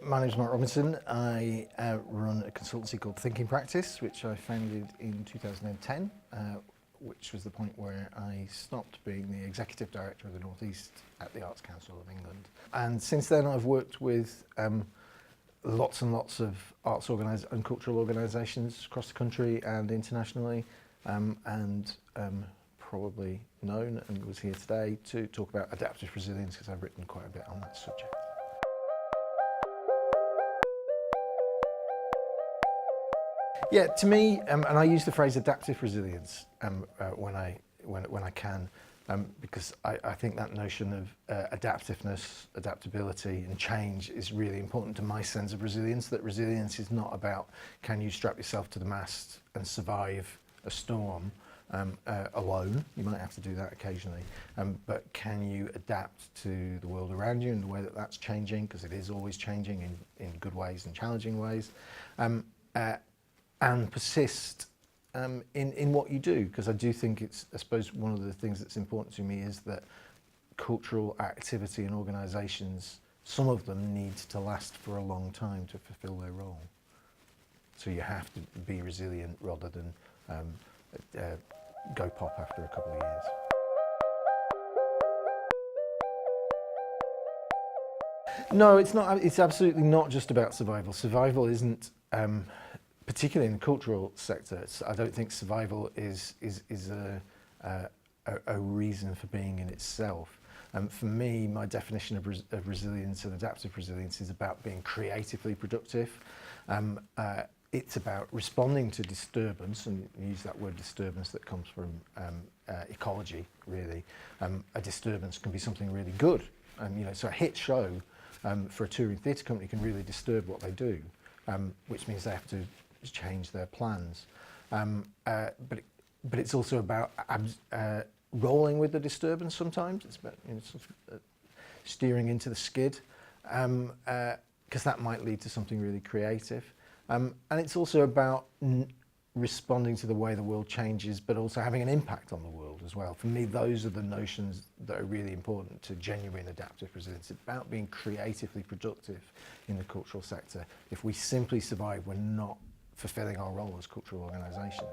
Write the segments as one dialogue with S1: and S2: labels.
S1: My name's Mark Robinson. I run a consultancy called Thinking Practice, which I founded in 2010, which was the point where I stopped being the executive director of the North East at the Arts Council of England. And since then I've worked with lots and lots of arts and cultural organisations across the country and internationally, and probably known and was here today to talk about adaptive resilience because I've written quite a bit on that subject. Yeah, to me, and I use the phrase adaptive resilience when I can, because I think that notion of adaptiveness, adaptability and change is really important to my sense of resilience, that resilience is not about can you strap yourself to the mast and survive a storm alone. You might have to do that occasionally, but can you adapt to the world around you and the way that that's changing, because it is always changing in good ways and challenging ways, and persist in what you do, because I do think it's, I suppose, one of the things that's important to me is that cultural activity and organisations, some of them need to last for a long time to fulfil their role. So you have to be resilient rather than go pop after a couple of years. No, it's not. It's absolutely not just about survival. Survival isn't, particularly in the cultural sector. I don't think survival is a reason for being in itself. For me, my definition of resilience and adaptive resilience is about being creatively productive. It's about responding to disturbance, and you use that word disturbance that comes from ecology, really. A disturbance can be something really good. So a hit show for a touring theatre company can really disturb what they do, which means they have to change their plans. But it's also about rolling with the disturbance sometimes. It's about sort of, steering into the skid, because that might lead to something really creative. And it's also about responding to the way the world changes, but also having an impact on the world as well. For me, those are the notions that are really important to genuine adaptive resilience. It's about being creatively productive in the cultural sector. If we simply survive, we're not fulfilling our role as cultural organisations.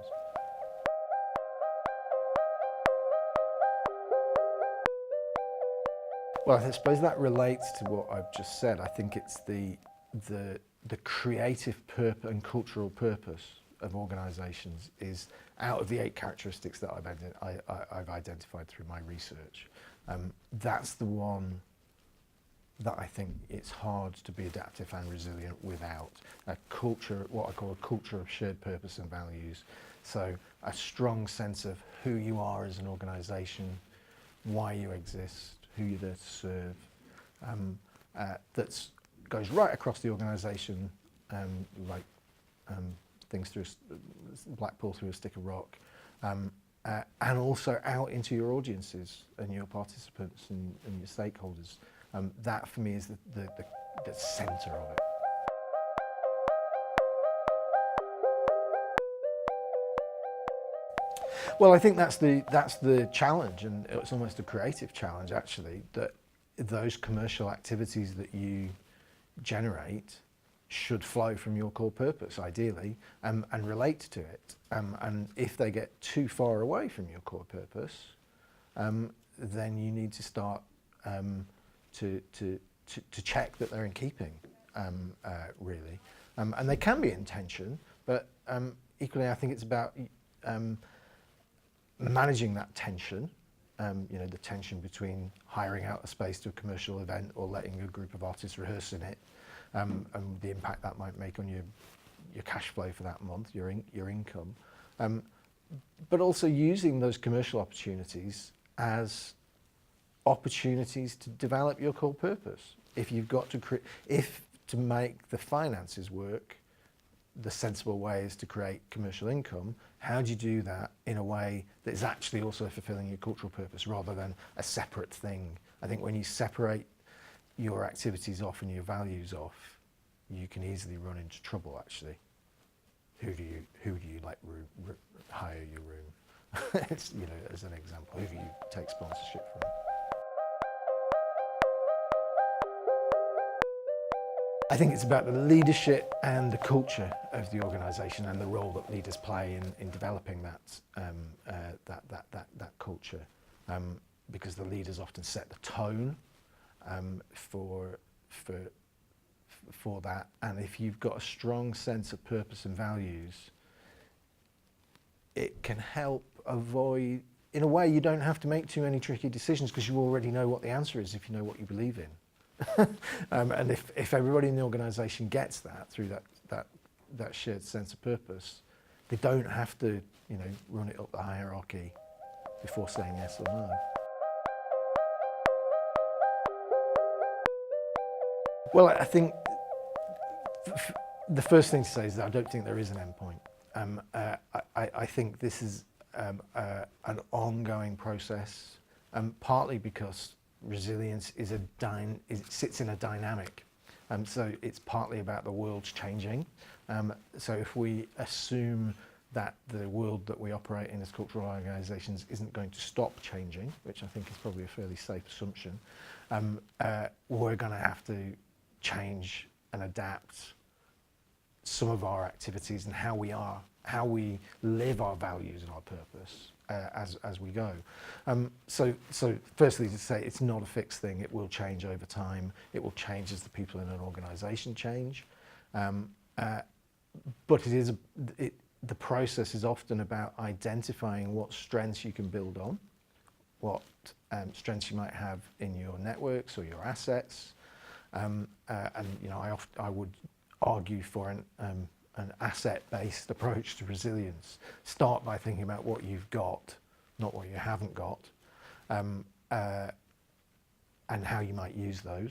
S1: Well, I suppose that relates to what I've just said. I think it's the creative purpose and cultural purpose of organisations is, out of the 8 characteristics that I've identified through my research, that's the one that I think it's hard to be adaptive and resilient without. A culture, what I call a culture of shared purpose and values. So a strong sense of who you are as an organisation, why you exist, who you're there to serve, that goes right across the organisation, like things through a Blackpool through a stick of rock, and also out into your audiences and your participants and your stakeholders. That for me is the centre of it. Well, I think that's the challenge, and it's almost a creative challenge actually, that those commercial activities that you generate should flow from your core purpose, ideally, and relate to it. And if they get too far away from your core purpose, then you need to start to check that they're in keeping, really. And they can be in tension, but equally I think it's about managing that tension, the tension between hiring out a space to a commercial event or letting a group of artists rehearse in it, and the impact that might make on your cash flow for that month, your income, but also using those commercial opportunities as opportunities to develop your core purpose. If you've got to make the finances work, the sensible way is to create commercial income. How do you do that in a way that is actually also fulfilling your cultural purpose rather than a separate thing? I think when you separate your activities off and your values off, you can easily run into trouble actually. Who do you like hire your room? It's, as an example, who do you take sponsorship from? I think it's about the leadership and the culture of the organisation and the role that leaders play in developing that culture, because the leaders often set the tone for that. And if you've got a strong sense of purpose and values, it can help avoid. In a way, you don't have to make too many tricky decisions because you already know what the answer is if you know what you believe in. And if everybody in the organisation gets that through that shared sense of purpose, they don't have to, run it up the hierarchy before saying yes or no. Well, I think the first thing to say is that I don't think there is an end point. I think this is an ongoing process, partly because resilience sits in a dynamic. So it's partly about the world's changing. So if we assume that the world that we operate in as cultural organisations isn't going to stop changing, which I think is probably a fairly safe assumption, we're going to have to change and adapt some of our activities and how we live our values and our purpose as we go. So firstly, to say it's not a fixed thing. It will change over time. It will change as the people in an organisation change. But the process is often about identifying what strengths you can build on, what strengths you might have in your networks or your assets, and I would argue for an asset-based approach to resilience. Start by thinking about what you've got, not what you haven't got, and how you might use those.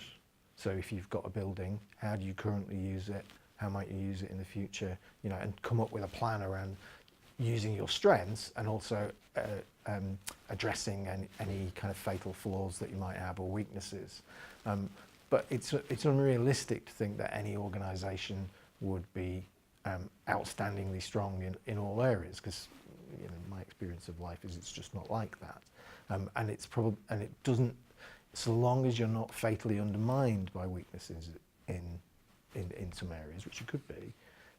S1: So if you've got a building, how do you currently use it? How might you use it in the future? And come up with a plan around using your strengths and also addressing any kind of fatal flaws that you might have or weaknesses. But it's unrealistic to think that any organisation would be outstandingly strong in all areas, because my experience of life is it's just not like that. And it doesn't, so long as you're not fatally undermined by weaknesses in some areas, which you could be,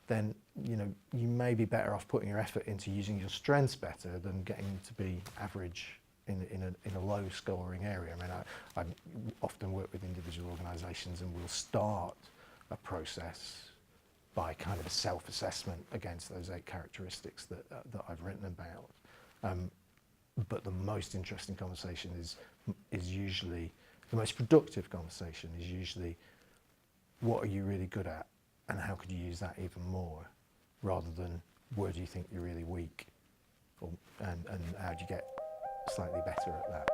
S1: then you may be better off putting your effort into using your strengths better than getting to be average in a low scoring area. I often work with individual organisations, and we'll start a process by kind of a self-assessment against those 8 characteristics that I've written about. But the most interesting conversation is usually, the most productive conversation is usually, what are you really good at and how could you use that even more, rather than where do you think you're really weak, and how do you get slightly better at that.